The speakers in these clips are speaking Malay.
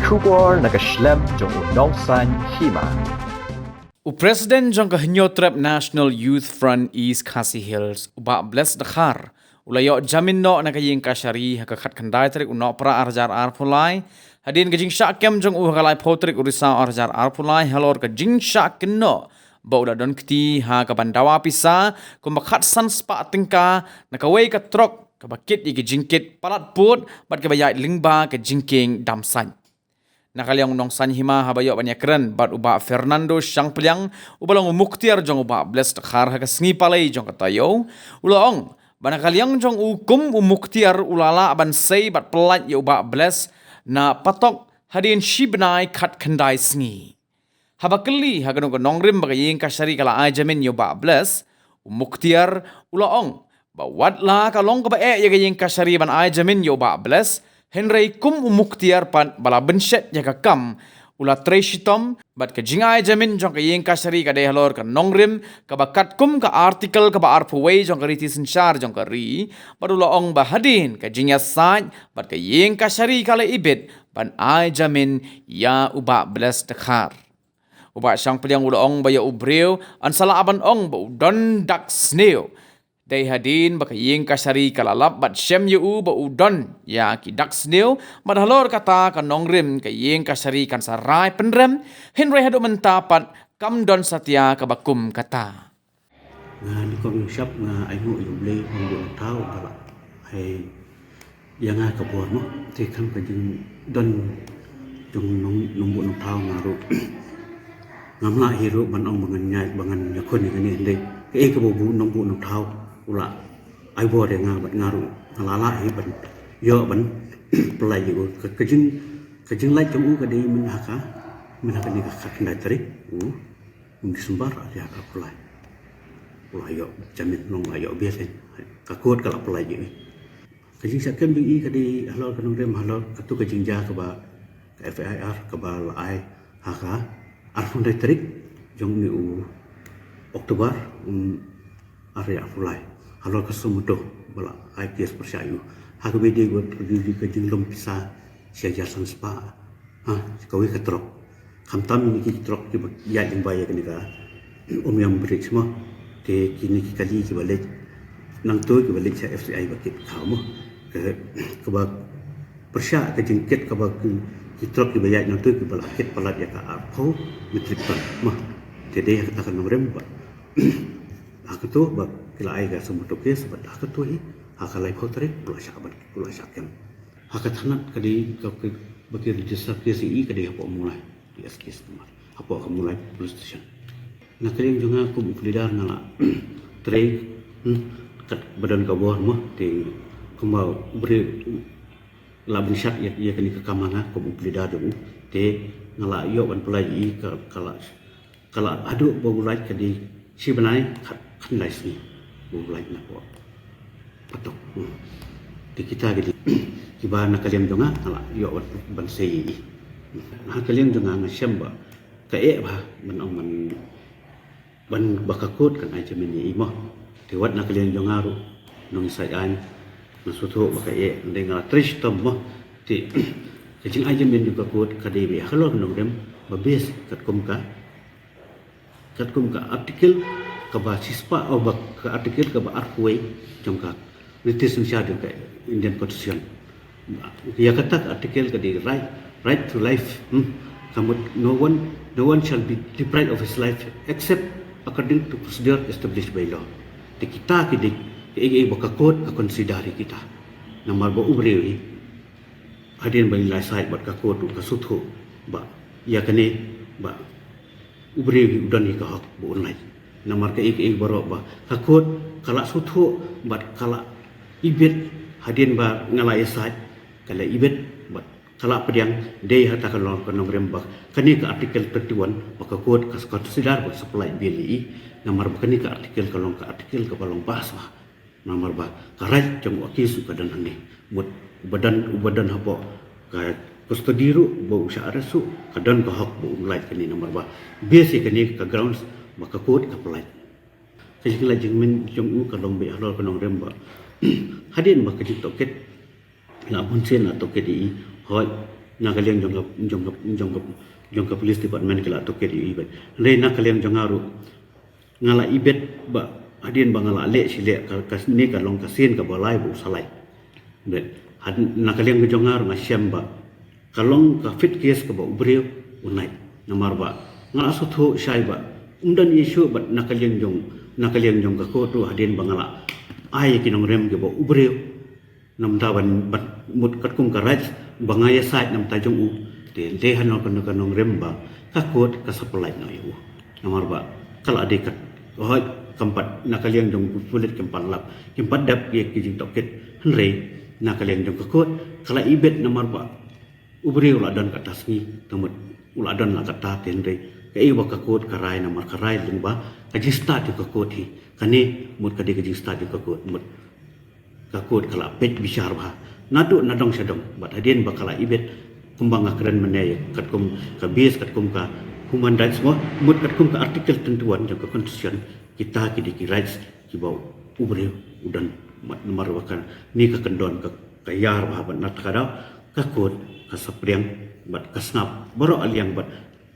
Kubor nakaslem jong unongsan hima. President jong kahnyotrep National Youth Front East Khasi Hills uba bless dakhar ulayo jamin no nakaying kasyari hakakat kandai trik uno pra arjar arpulai hadin kajing syakem jong uhakalai potrik urisa arjar arpulai halor kajing syaken no bauda don kti ha kabandawa pisa kumakat san spa tingka nakawai ka trok kabakit iki jingkit palat put bat kabayai lingba ka jingking damsan nakaliang nong san hima habayo banyak keren bat uba Fernando Syang Peliang ubalong umuktiar jong uba bless dakhar haga sengi palai jong katayo ulaong banakaliang jong ukum umuktiar ulala aban sei bat pelat ya uba bless na patok hadin shibnai kat kendai sengi habakeli haga nongrim bagayeng kasyari kala ajamin ya uba bless umuktiar ulaong bawatla kalong kabae ya gayeng kasyari ban ajamin ya uba bless Henry kum umuktiar pan bala benset ya kakam ula treshitom bat ke jingai jamin jong ke yeng kasari ka dehalor ka nongrim ka bakat kum ka artikel ka ba arpuway jong ka riti sensyar jong ka ri bat ula ong bahadin ka jingya saj bat ke yeng kasari kala ibit pan ai jamin ya uba belas dekhar uba Syang Peliang ula ong baya ubreu an sala aban ong ba udon dak sneo Day hadin baka yeng kasari kalalap bat syem yu ba udon ya ki dak sneo madhalor kata ka nongrim ka yeng kasari kan sarai penrem henry hadu mentapat kam don satya ka bakum kata ni kong shop nga ai mu yu ble mo tau kala ai yang ka buat mo te kan ka jing don jung nong bu tau ngaru ngamla hero ban ong bangan nyai bangan yakon ni ndai ke ka bu nong bu tau ula ai bo de ngaru ngalala hi ban yo ban pelai yo kejing lai jong ka di min haka ni ka kandai tari disumbar ya ka pelai yo jamin long yo biasa ka kot kala pelai yo kejing sakem di ka di halo ka nong rem halo ka tu kejing ja ka ba FIR ka ba lai haka arfun dai tari jong ni Oktober area fulai halo kasumudo bala IPS persyayu hak bede go pergi ke jinglom pisa siaja sang spa kawi ketrok kamtam ni ki trok ki ya jing baya ke nika yang break semua te kini ki kali ki balik nang tu ki balik sa FCI bakit kamu ke ba persya ke jingket ke ba ki trok ki baya nang tu ki bala kit palat ya ka arpo mitrik ton mah tede katakan nomrem ba aku tu ba kila ai ga semua toke sebab aku tu hakalai khotre pula syakem hakat hanat kadi kau bagi register KCI kadi apa mulai di SKS tempat apa akan mulai police station nak kali juga aku pelidar ngala tre kat badan kabur mah di kembau beri labin syak ya kini ke kamana aku pelidar dulu te ngala yo ban pelai kala adu bagulai kadi si benai kan live ni mulai nak buat patok di kita gitu kiba nak kalian jonga ala yo ban sei nah kalian jonga ngasyam ba kae ba man ban bakakut kan aja meni imah diwat nak kalian jonga ru nong sayan masuto ba kae ndeng trish tom mo ti kajing aja men juga kut kadebe halor nong dem babes kat kumka artikel kaba sispa o ka artikel kaba arkuai jongka British Indonesia ke Indian Constitution ya kata artikel ke di right to life kamu no one shall be deprived of his life except according to procedure established by law di kita kidik ke bakakot ka konsidari kita namar ba ubrewi hadin ba ilai sai bat kakot ka sutho ba ya kane ba ubrewi udan ka hak bu online namar ke ik baro ba kakut kala suthu bat kala ibet hadin ba ngalai saj kala ibet bat kala pediang dei hata kalon kono remba kani ka artikel 31 ba kakut kas konsider ba supply bili namar ba kani ka artikel kalon ka artikel ka balong bahasa namar ba karaj jong akisu kadan ane mut badan hapo ka kustodiru ba usah arasu kadan ka hak bu ulai kani namar ba basic kani ka grounds maka kod ka pelai kasi kala jingmen jong kalong be halor kanong remba hadin maka di toket la bunsen na toket di hoi nakaliang jong ka police department kala to ke di ibet re nakaliang jong aru ngala ibet ba adien ba ngala le sile ka ni ka long ka sin ka balai bu salai bet nakaliang jong aru ngasyam ba kalong ka fit case ka ba ubreu unai namar ba ngala so tho shai ba undan issue ba nakaliang jong ka ko tu adien ba ngala ai kinong rem ke ba ubreu nam dawan bat mut kat kum karaj bangaya sait nam tajong u de hanol kanong remba kakot kasapalai na yu namar ba kala de kat hoi kampat nakaliang jong pulit kampat lap kampat dap ye kijing toket henre nakaliang jong kakot kala ibet namar ba ubri ula don katas ni tamut ula don la kata tenre ke iwa kakot karai namar karai lingba kaji start yu kakot hi kane mut kade kaji start yu kakot mut kakot kala pet bisyar ba nadu nadong sadong bat hadien bakala ibet kumbang akren menaya katkum ka bias katkum ka human rights semua mut katkum ka artikel tentuan jang ka constitution kita ki rights ki bau ubre udan nomor wakan ni ka kendon ka kayar ba bat nat kada kakot ka sapriang bat kasnap baro aliang bat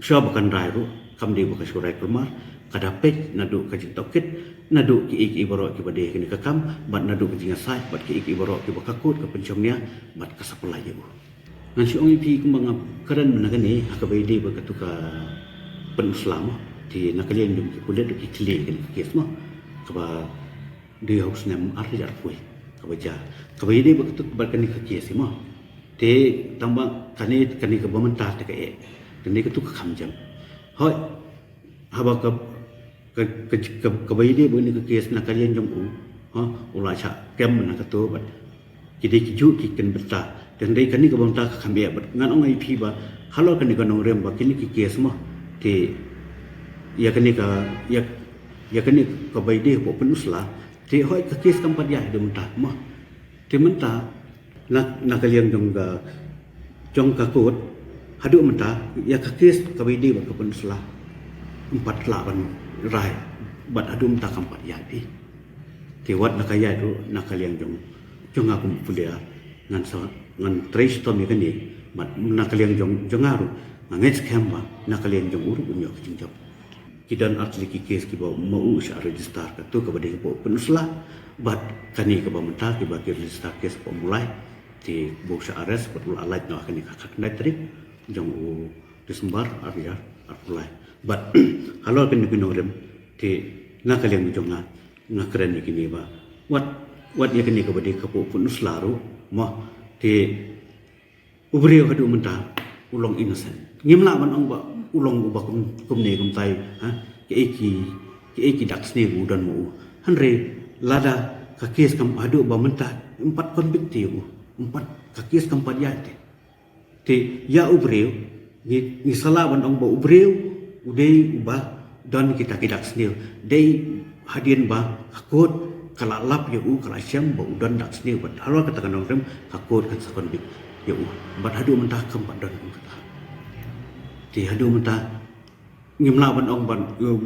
sya bakan rai ru kam di baka surai kelmar kada pet nadu ka jintokit nadu ki iki baro ki bade kini ka kam bat nadu ka jinga sai bat ki iki baro ki bakakut ka pencomnya bat kasapulai je bu ngan si ongi pi kumbang keren menagani akabai di bakatu ka penuslam di nakalian dum ki kulit ki kli ki kes mo kaba di house nem arti jar pui kaba ja kaba di bakatu bakani ka kes mo te tamba kani ka bamanta te ka e kani ka tu ka khamjam hoi haba ka kabaide buni ke kes nakalian jong u ha ula cha kem na ka to bat kide ki ju ki ken beta dan dei kani ka bonta ka khambe bat ngan ong ai phi ba halo kani ka nong rem ba kini ki kes mo te ya kani ka ya kani kabaide po penusla te hoi ka kes kam pat ya de menta mo te menta nakalian jong ka kot hadu menta ya ka kes kabaide ba ka penusla 4 laban rai bat adum ta kampat yadi ti wat nakaya tu nakaliang jong aku pulia ngan sa ngan trace to mi kani bat nakaliang jong aru ngets kamba nakaliang jong uru bunyo kijingjap kidan artli ki kes ki ba mau sya register ka tu ka bade ko penusla bat kani ka ba menta ki ba ki register kes pemulai ti bo sya arrest bat ula alait no kani ka knetri jong u Desember aria apulai bat halal kini kinorem ti nakaliang jonga ngakren kini ba wat ya kini ka bade ka po penuslaru mo ti ubrio hadu menta ulong innocent ngimla man ong ba ulong ba kum ne kum tai ha ke eki daksne udan mo hanre lada ka kes kam adu ba menta 4 konbik ti 4 ka kes kam padya ti ya ubrio ni sala ban ong ba ubrio udai ubah dan kita kidak sendiri dai hadien ba hakut kala lap ya u kala syam ba udan dak sendiri bat halwa katakan orang hakut kan sakon bik ya u bat hadu mentah kempat dan kata ti hadu mentah ngimla ban ong ban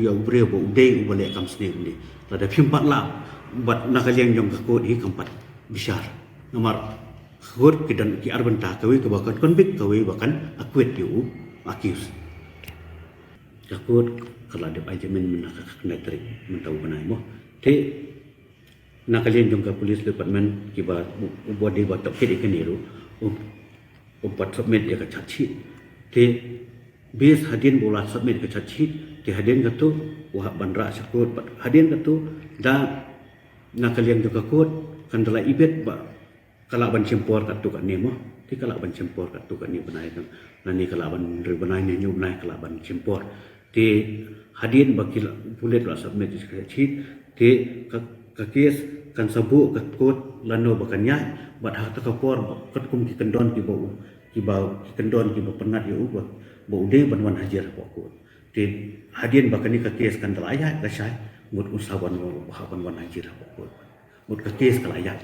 ya bre ba udai ubale kam sendiri ni lada phimpat la bat nakaliang jong hakut hi kempat bisyar nomor hakut kidan ki arbenta kawi ke bakan konbik kawi bakan akwet yu accuse kakut kalau ada ajamin menakak netrik mentau benai mo te nakalian jong ka police department kiba body batok kiri keniru upat submit ya ka chachi te bis hadin bola submit ka chachi te hadin ka tu wah bandra sakut hadin ka tu da nakalian jong kakut kandala ibet ba kala ban cimpor ka tu ka nemo ti kala ban cimpor ka tu ka ni benai kan nani kala ban benai ni nyu benai kala ban cimpor ti hadin bakil pulet la submit chi ti ka kes kan sabu ka kot lano bakanya bat hak ta por kat kum ki kendon ki bau ki kendon ki penat yu ba bau de ban wan hajar ko ti hadin bakani ka kes kan dalaya ka sai mut usawan wa ban wan hajar ko mut ka kes kala ayat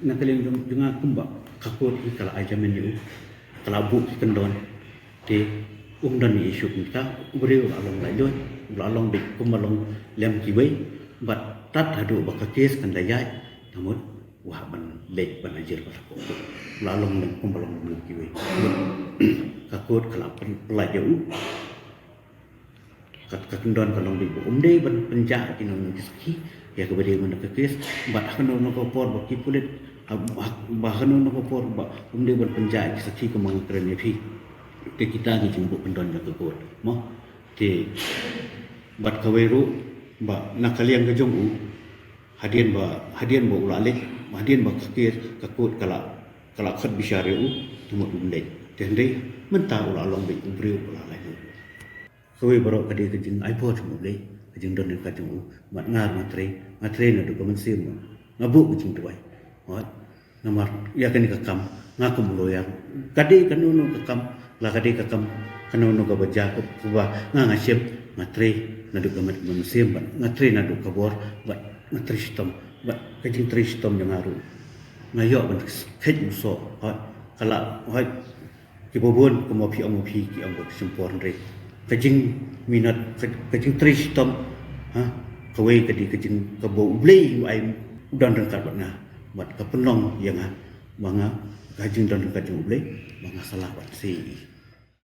nakaliang junga kumba kakut ki kala ajamen yu kala bu ki kendon ti dan isu kita beri ulang lagi ulang bik kumalong lem kibai bat tat hadu baka kes kan dayai namun wah ban lek ban ajar ba ko lalong leng kumbalong lu kiwe kakut kelapan pelajau kat kendon kalong di umde ban penjak kinon ski ya ke bade mana kekes bat kanon no por ba ki pulit ba kanon no por ba umde ban penjak ski ke mang keren fi ke kita ni jumbo kendon ya kakut mo te bat kaweru ba nakaliang ke jongu hadian ba ulalik hadian ba kekes kakut kala khat bisyareu tumut umde tende mentah ulalong bi umbriu ulalai Kau baru kadi kejeng iPod mulai kejeng don kejeng mat ngar matre na do kemensim ngabuk kejeng tuai mat namar ya kan kakam ngaku muloyang kadi kanunu kakam la kadi kakam kanunu ka baja ku ba ngasem matre na do kemensim matre na do kabor ba matre sistem ba kejeng tri sistem yang aru ngayo ban kej muso kala kibobon ko mo pi ki ang sempor re kejing minat kejing tristom kawai kedi kejing kebo ublei ai udan rengkat batna mat kapenong yang manga kejing dan kejing ublei manga salah bat si